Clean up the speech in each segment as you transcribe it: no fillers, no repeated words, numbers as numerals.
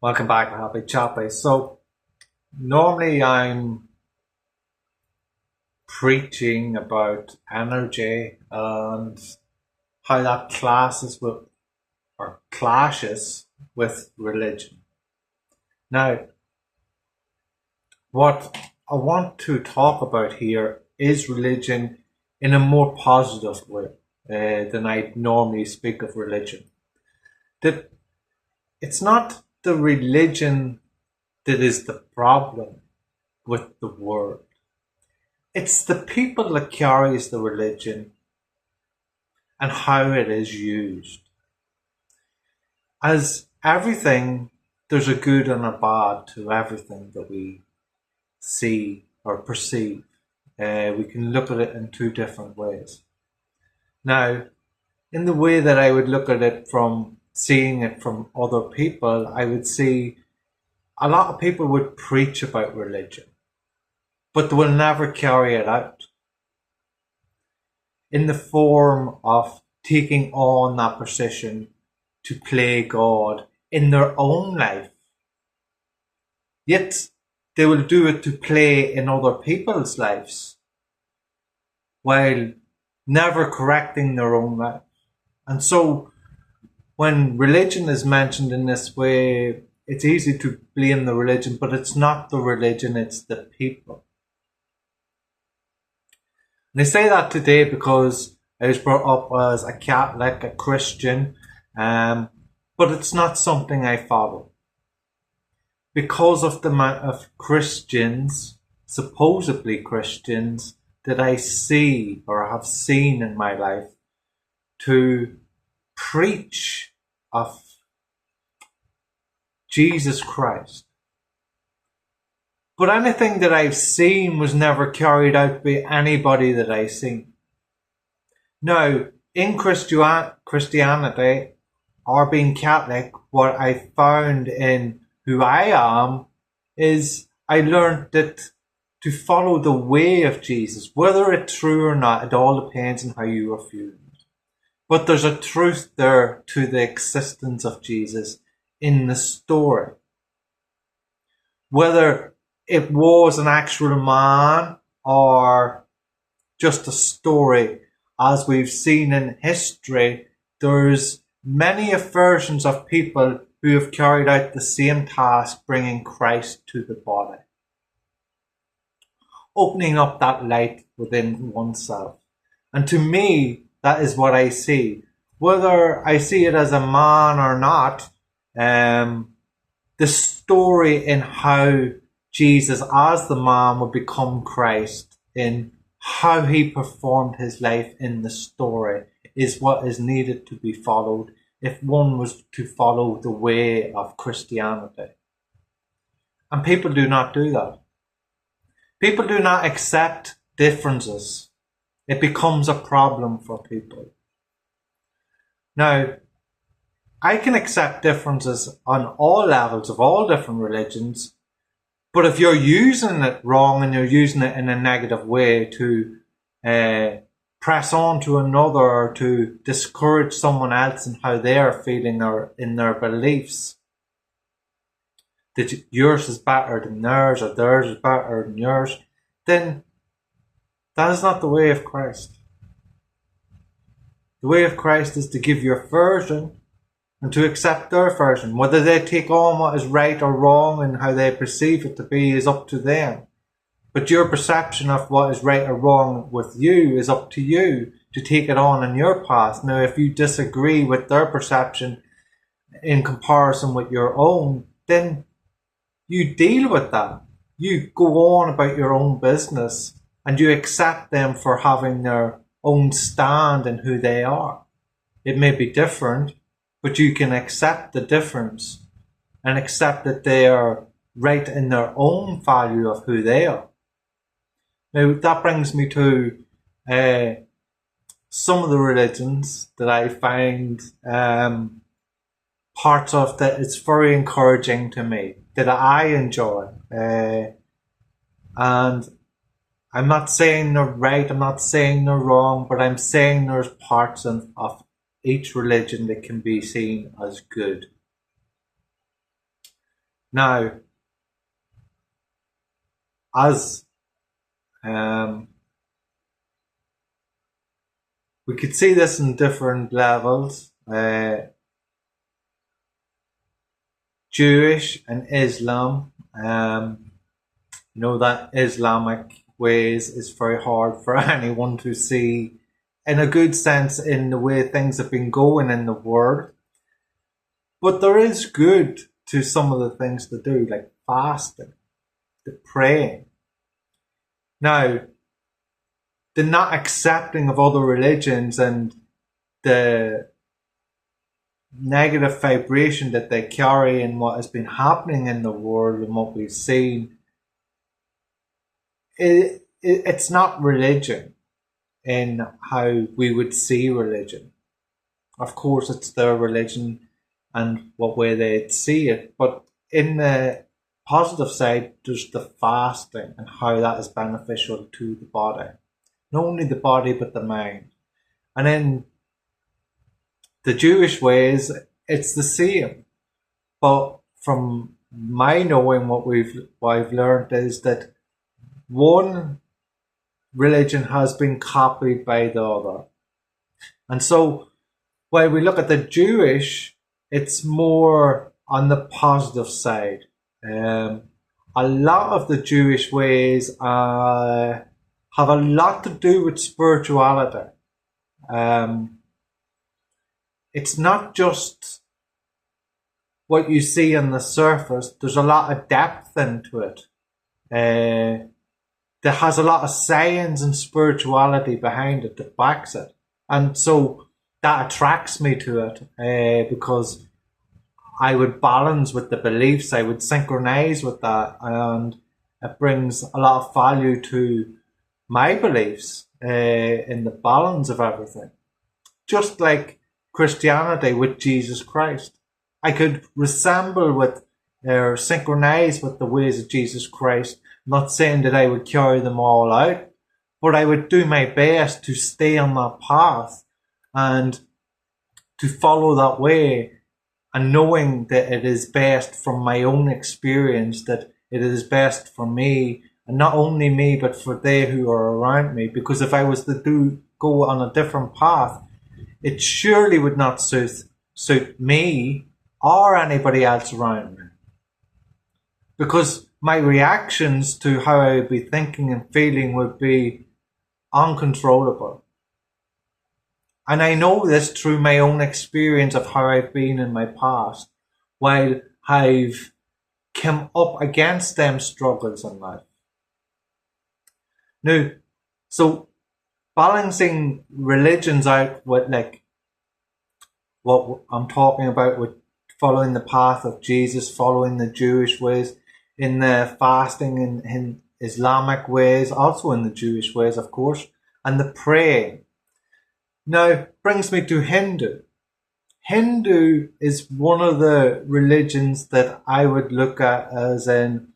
Welcome back to Happy Chappy. So normally I'm preaching about energy and how that clashes with religion. Now, what I want to talk about here is religion in a more positive way than I normally speak of religion. That it's not the religion that is the problem with the world. It's the people that carries the religion and how it is used. As everything, there's a good and a bad to everything that we see or perceive. We can look at it in two different ways. Now, in the way that I would look at it from seeing it from other people, I would see a lot of people would preach about religion, but they will never carry it out in the form of taking on that position to play God in their own life. Yet they will do it to play in other people's lives while never correcting their own life. And so when religion is mentioned in this way, it's easy to blame the religion, but it's not the religion, it's the people. And I say that today because I was brought up as a Catholic, a Christian, but it's not something I follow. Because of the amount of Christians, supposedly Christians, that I see or have seen in my life to preach of Jesus Christ. But anything that I've seen was never carried out by anybody that I've seen. Now, in Christianity, or being Catholic, what I found in who I am is I learned that to follow the way of Jesus, whether it's true or not, it all depends on how you are viewing it. But there's a truth there to the existence of Jesus in the story. Whether it was an actual man or just a story, as we've seen in history, there's many versions of people who have carried out the same task, bringing Christ to the body. Opening up that light within oneself. And to me, that is what I see. Whether I see it as a man or not, the story in how Jesus as the man would become Christ, in how he performed his life in the story, is what is needed to be followed if one was to follow the way of Christianity. And people do not do that. People do not accept differences. It becomes a problem for people. Now, I can accept differences on all levels of all different religions, but if you're using it wrong and you're using it in a negative way to press on to another or to discourage someone else in how they are feeling or in their beliefs, that yours is better than theirs or theirs is better than yours, then that is not the way of Christ. The way of Christ is to give your version and to accept their version. Whether they take on what is right or wrong and how they perceive it to be is up to them. But your perception of what is right or wrong with you is up to you to take it on in your path. Now, if you disagree with their perception in comparison with your own, then you deal with that. You go on about your own business and you accept them for having their own stand in who they are. It may be different, but you can accept the difference and accept that they are right in their own value of who they are. Now, that brings me to some of the religions that I find parts of that it's very encouraging to me, that I enjoy. And I'm not saying they're right, I'm not saying they're wrong, but I'm saying there's parts of each religion that can be seen as good. Now, as we could see this in different levels, Jewish and Islam. That Islamic ways is very hard for anyone to see in a good sense in the way things have been going in the world. But there is good to some of the things to do, like fasting, the praying. Now, the not accepting of other religions and the negative vibration that they carry and what has been happening in the world and what we've seen, it's not religion in how we would see religion. Of course, it's their religion and what way they'd see it, but in the positive side, there's the fasting and how that is beneficial to the body. Not only the body, but the mind. And in the Jewish ways, it's the same. But from my knowing, what I've learned is that one religion has been copied by the other. And so when we look at the Jewish, it's more on the positive side. A lot of the Jewish ways have a lot to do with spirituality. It's not just what you see on the surface. There's a lot of depth into it. There has a lot of science and spirituality behind it that backs it. And so that attracts me to it because I would balance with the beliefs, I would synchronize with that, and it brings a lot of value to my beliefs in the balance of everything. Just like Christianity with Jesus Christ. I could resemble with or synchronize with the ways of Jesus Christ. I'm not saying that I would carry them all out, but I would do my best to stay on that path and to follow that way, and knowing that it is best from my own experience, that it is best for me, and not only me, but for they who are around me. Because if I was to go on a different path, it surely would not suit me or anybody else around me. Because my reactions to how I would be thinking and feeling would be uncontrollable. And I know this through my own experience of how I've been in my past, while I've come up against them struggles in life. Now, so balancing religions out with like what I'm talking about with following the path of Jesus, following the Jewish ways, in the fasting in Islamic ways, also in the Jewish ways, of course, and the praying. Now, brings me to Hindu. Hindu is one of the religions that I would look at as in,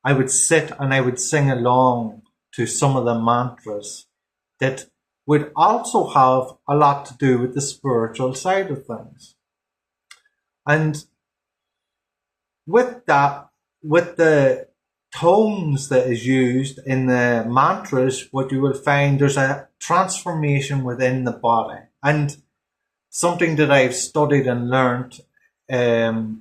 I would sit and I would sing along to some of the mantras that would also have a lot to do with the spiritual side of things. And with that, with the tones that is used in the mantras, what you will find, there's a transformation within the body. And something that I've studied and learned to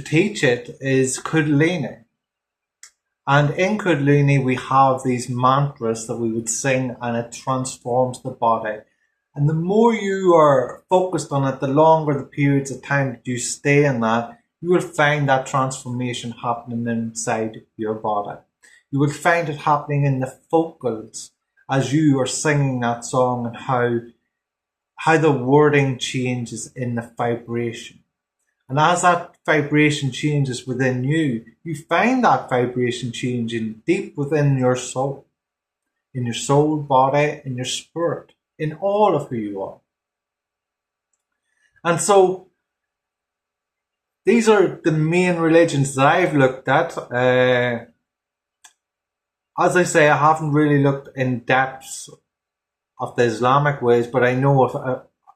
teach it is Kundalini. And in Kundalini, we have these mantras that we would sing, and it transforms the body. And the more you are focused on it, the longer the periods of time that you stay in that, you will find that transformation happening inside your body. You will find it happening in the vocals as you are singing that song, and how the wording changes in the vibration. And as that vibration changes within you, you find that vibration changing deep within your soul, in your soul, body, in your spirit, in all of who you are. And so these are the main religions that I've looked at. As I say, I haven't really looked in depth of the Islamic ways, but I know of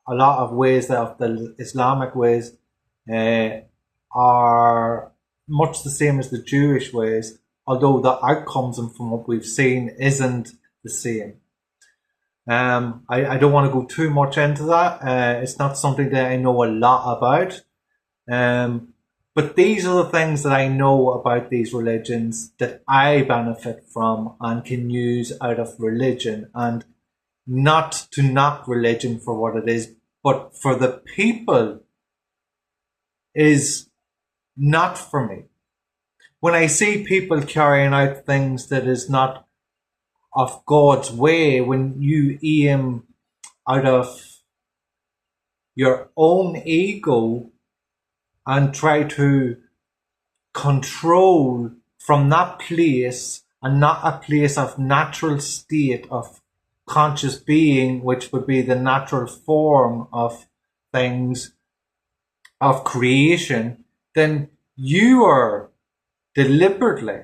a lot of ways that of the Islamic ways are much the same as the Jewish ways, although the outcomes and from what we've seen isn't the same. I don't want to go too much into that. It's not something that I know a lot about. But these are the things that I know about these religions that I benefit from and can use out of religion, and not to knock religion for what it is, but for the people is not for me. When I see people carrying out things that is not of God's way, when you aim out of your own ego and try to control from that place, and not a place of natural state of conscious being, which would be the natural form of things, of creation, then you are deliberately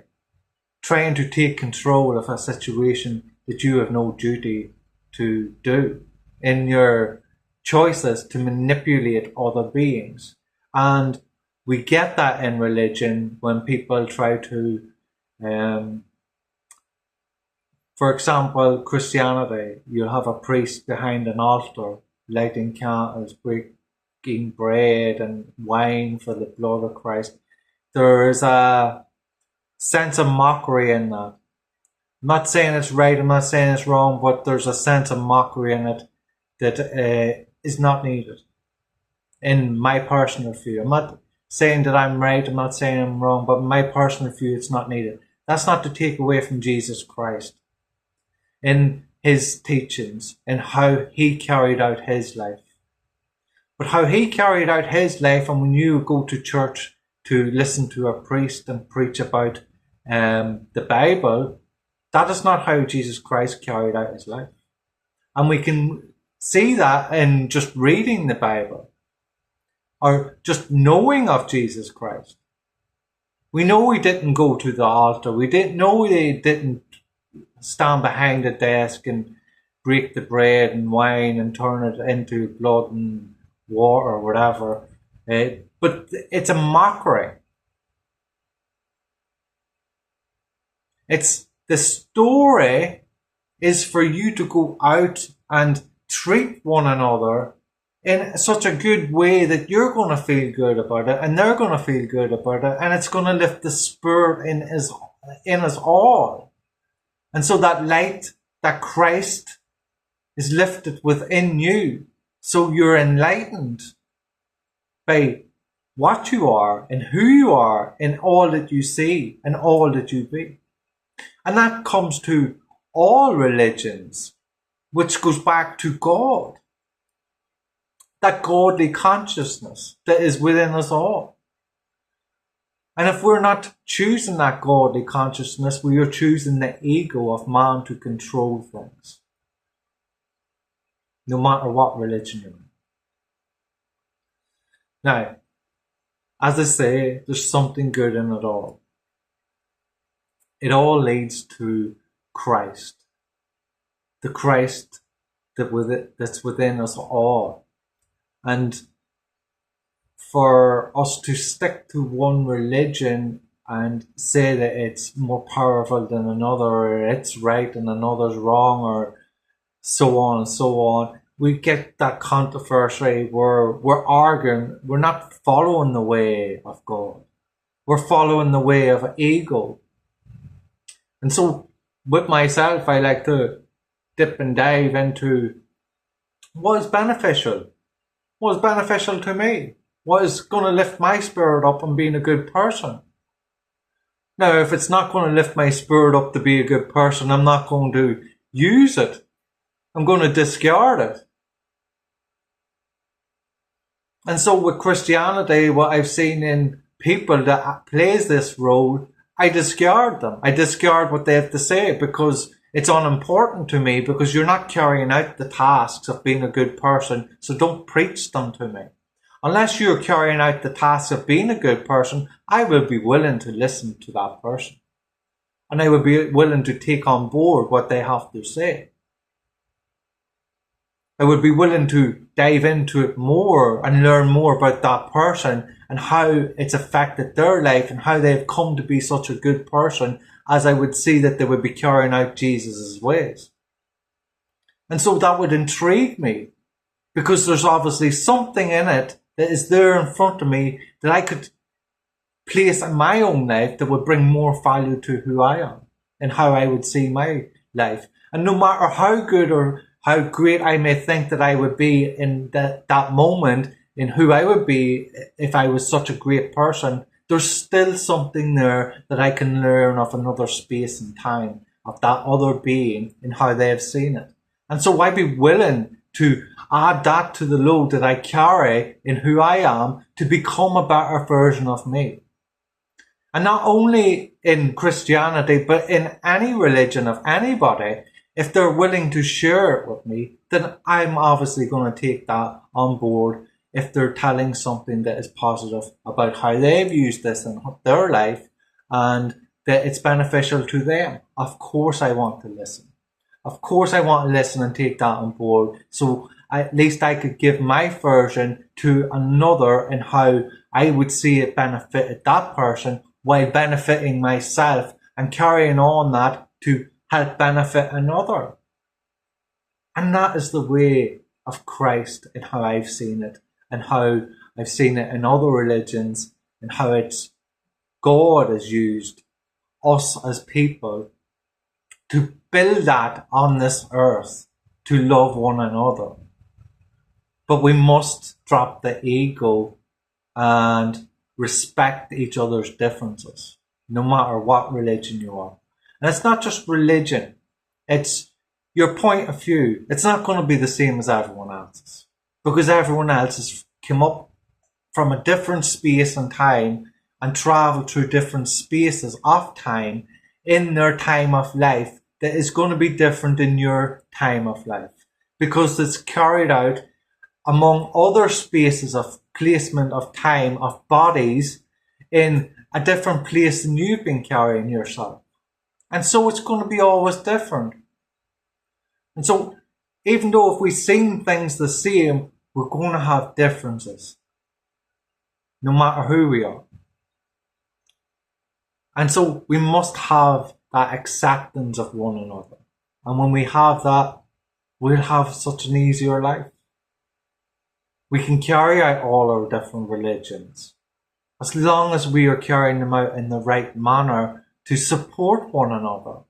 trying to take control of a situation that you have no duty to do in your choices to manipulate other beings. And we get that in religion when people try to, for example, Christianity, you'll have a priest behind an altar lighting candles, breaking bread and wine for the blood of Christ. There is a sense of mockery in that. I'm not saying it's right, I'm not saying it's wrong, but there's a sense of mockery in it that is not needed, in my personal view. I'm not saying that I'm right, I'm not saying I'm wrong, but in my personal view, it's not needed. That's not to take away from Jesus Christ in his teachings and how he carried out his life. But how he carried out his life, and when you go to church to listen to a priest and preach about the Bible, that is not how Jesus Christ carried out his life. And we can see that in just reading the Bible, or just knowing of Jesus Christ. We know he didn't go to the altar. We didn't know he didn't stand behind a desk and break the bread and wine and turn it into blood and water or whatever. But it's a mockery. It's the story is for you to go out and treat one another in such a good way that you're going to feel good about it and they're going to feel good about it, and it's going to lift the spirit in us all. And so that light, that Christ is lifted within you, so you're enlightened by what you are and who you are in all that you see and all that you be. And that comes to all religions, which goes back to God. That godly consciousness that is within us all. And if we're not choosing that godly consciousness, we are choosing the ego of man to control things. No matter what religion you're in. Now, as I say, there's something good in it all. It all leads to Christ. The Christ that's within us all. And for us to stick to one religion and say that it's more powerful than another, or it's right and another's wrong, or so on and so on, we get that controversy where we're arguing. We're not following the way of God. We're following the way of ego. And so with myself, I like to dip and dive into what is beneficial. What is beneficial to me? What is going to lift my spirit up and being a good person? Now, if it's not going to lift my spirit up to be a good person, I'm not going to use it. I'm going to discard it. And so with Christianity, what I've seen in people that plays this role, I discard them. I discard what they have to say because it's unimportant to me, because you're not carrying out the tasks of being a good person, so don't preach them to me. Unless you're carrying out the tasks of being a good person, I will be willing to listen to that person. And I will be willing to take on board what they have to say. I would be willing to dive into it more and learn more about that person and how it's affected their life and how they've come to be such a good person, as I would see that they would be carrying out Jesus' ways. And so that would intrigue me, because there's obviously something in it that is there in front of me that I could place in my own life that would bring more value to who I am and how I would see my life. And no matter how good or how great I may think that I would be in that moment, in who I would be if I was such a great person, there's still something there that I can learn of another space and time, of that other being and how they have seen it. And so I'd be willing to add that to the load that I carry in who I am to become a better version of me. And not only in Christianity, but in any religion of anybody, if they're willing to share it with me, then I'm obviously going to take that on board if they're telling something that is positive about how they've used this in their life and that it's beneficial to them. Of course I want to listen. Of course I want to listen and take that on board, so at least I could give my version to another and how I would see it benefited that person while benefiting myself and carrying on that to help benefit another. And that is the way of Christ and how I've seen it and how I've seen it in other religions and how it's God has used us as people to build that on this earth, to love one another. But we must drop the ego and respect each other's differences, no matter what religion you are. And it's not just religion, it's your point of view. It's not going to be the same as everyone else's, because everyone else has come up from a different space and time and traveled through different spaces of time in their time of life that is going to be different in your time of life, because it's carried out among other spaces of placement of time of bodies in a different place than you've been carrying yourself. And so it's going to be always different. And so even though if we seem things the same, we're going to have differences, no matter who we are. And so we must have that acceptance of one another. And when we have that, we'll have such an easier life. We can carry out all our different religions as long as we are carrying them out in the right manner to support one another,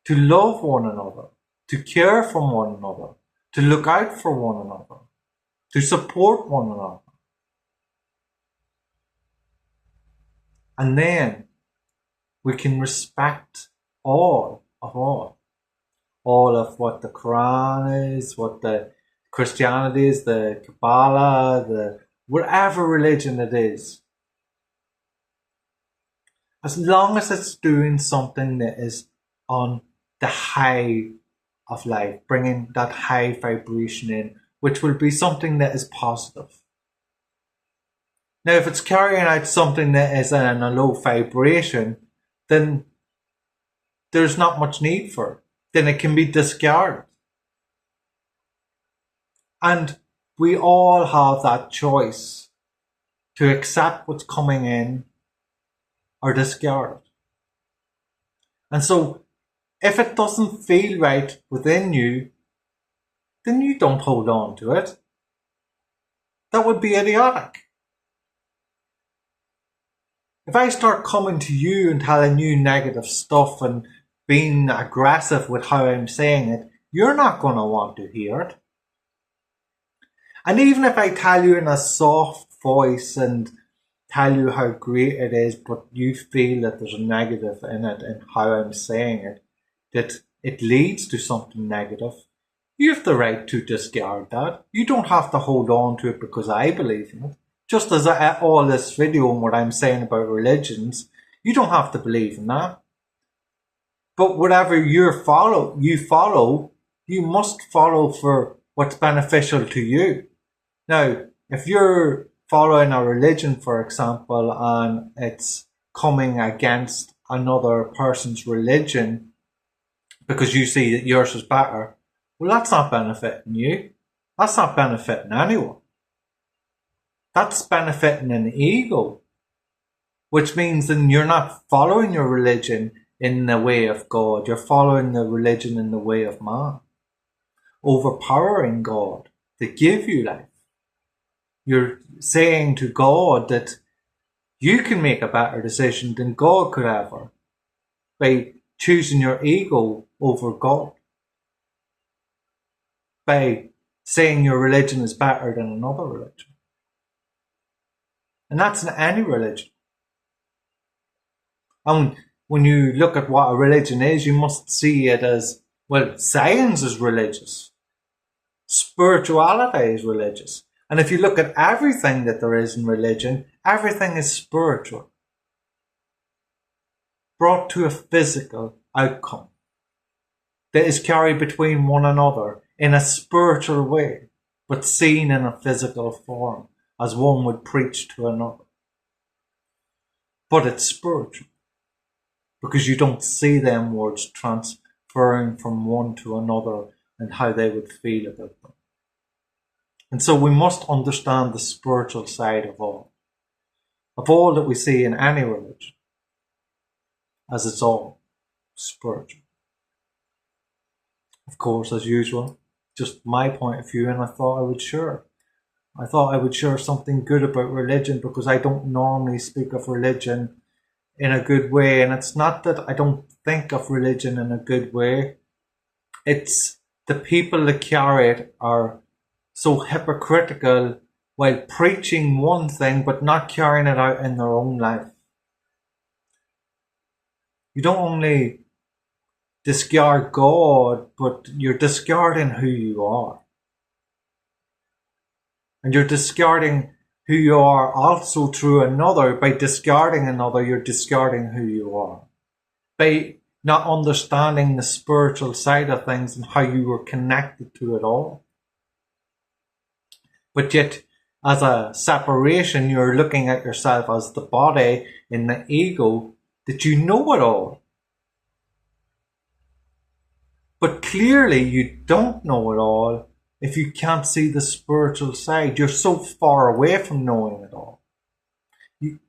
to love one another, to care for one another, to look out for one another, to support one another. And then we can respect all of what the Quran is, what the Christianity is, the Kabbalah, the whatever religion it is. As long as it's doing something that is on the high of life, bringing that high vibration in, which will be something that is positive. Now, if it's carrying out something that is in a low vibration, then there's not much need for it. Then it can be discarded. And we all have that choice to accept what's coming in or discard it. And so if it doesn't feel right within you, then you don't hold on to it. That would be idiotic. If I start coming to you and telling you negative stuff and being aggressive with how I'm saying it, you're not going to want to hear it. And even if I tell you in a soft voice and tell you how great it is, but you feel that there's a negative in it and how I'm saying it, that it leads to something negative, you have the right to discard that. You don't have to hold on to it because I believe in it. Just as all this video and what I'm saying about religions, you don't have to believe in that. But whatever you follow, you must follow for what's beneficial to you. Now, if you're following a religion, for example, and it's coming against another person's religion because you see that yours is better, well, that's not benefiting you. That's not benefiting anyone. That's benefiting an ego, which means then you're not following your religion in the way of God. You're following the religion in the way of man, overpowering God to give you life. You're saying to God that you can make a better decision than God could ever by choosing your ego over God, by saying your religion is better than another religion. And that's in any religion. And when you look at what a religion is, you must see it as, well, science is religious. Spirituality is religious. And if you look at everything that there is in religion, everything is spiritual, brought to a physical outcome that is carried between one another in a spiritual way, but seen in a physical form, as one would preach to another. But it's spiritual, because you don't see them words transferring from one to another and how they would feel about them. And so we must understand the spiritual side of all that we see in any religion, as it's all spiritual. Of course, as usual, just my point of view, and I thought I would share something good about religion, because I don't normally speak of religion in a good way. And it's not that I don't think of religion in a good way. It's the people that carry it are so hypocritical while preaching one thing but not carrying it out in their own life. You don't only discard God, but you're discarding who you are. And you're discarding who you are also through another. By discarding another, you're discarding who you are. By not understanding the spiritual side of things and how you were connected to it all. But yet, as a separation, you're looking at yourself as the body in the ego, that you know it all. But clearly you don't know it all if you can't see the spiritual side. You're so far away from knowing it all,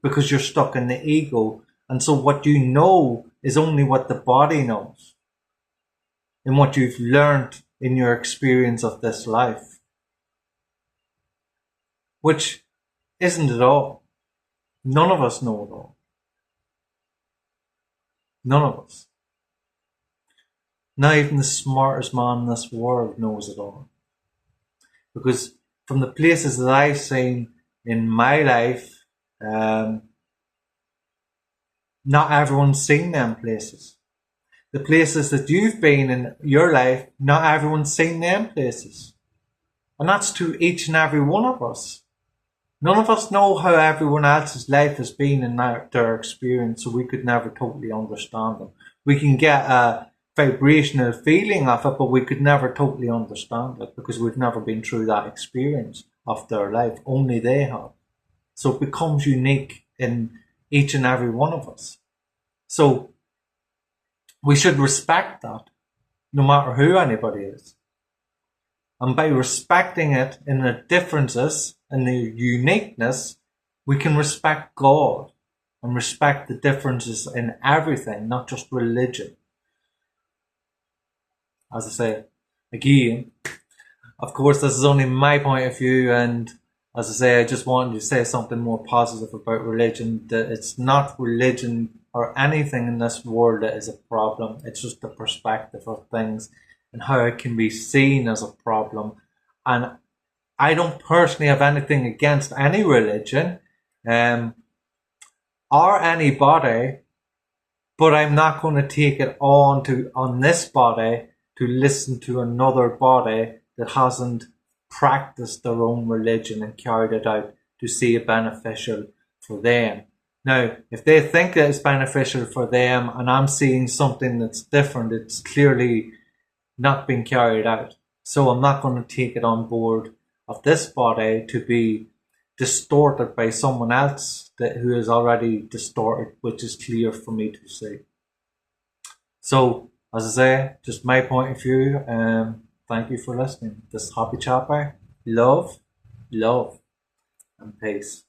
because you're stuck in the ego. And so what you know is only what the body knows, and what you've learned in your experience of this life. Which isn't it all. None of us know it all. None of us. Not even the smartest man in this world knows it all. Because from the places that I've seen in my life, not everyone's seen them places. The places that you've been in your life, not everyone's seen them places. And that's to each and every one of us. None of us know how everyone else's life has been in their experience, so we could never totally understand them. We can get a vibrational feeling of it, but we could never totally understand it, because we've never been through that experience of their life. Only they have. So it becomes unique in each and every one of us. So we should respect that, no matter who anybody is. And by respecting it in the differences and the uniqueness, we can respect God and respect the differences in everything, not just religion. As I say, again, of course, this is only my point of view, and as I say, I just wanted to say something more positive about religion, that it's not religion or anything in this world that is a problem. It's just the perspective of things and how it can be seen as a problem. And I don't personally have anything against any religion or anybody, but I'm not going to take it on this body to listen to another body that hasn't practiced their own religion and carried it out to see it beneficial for them. Now, if they think that it's beneficial for them and I'm seeing something that's different, it's clearly not being carried out. So I'm not going to take it on board of this body to be distorted by someone else who is already distorted, which is clear for me to see. So, as I say, just my point of view. Thank you for listening. This is Happy Chopper. Love, love, and peace.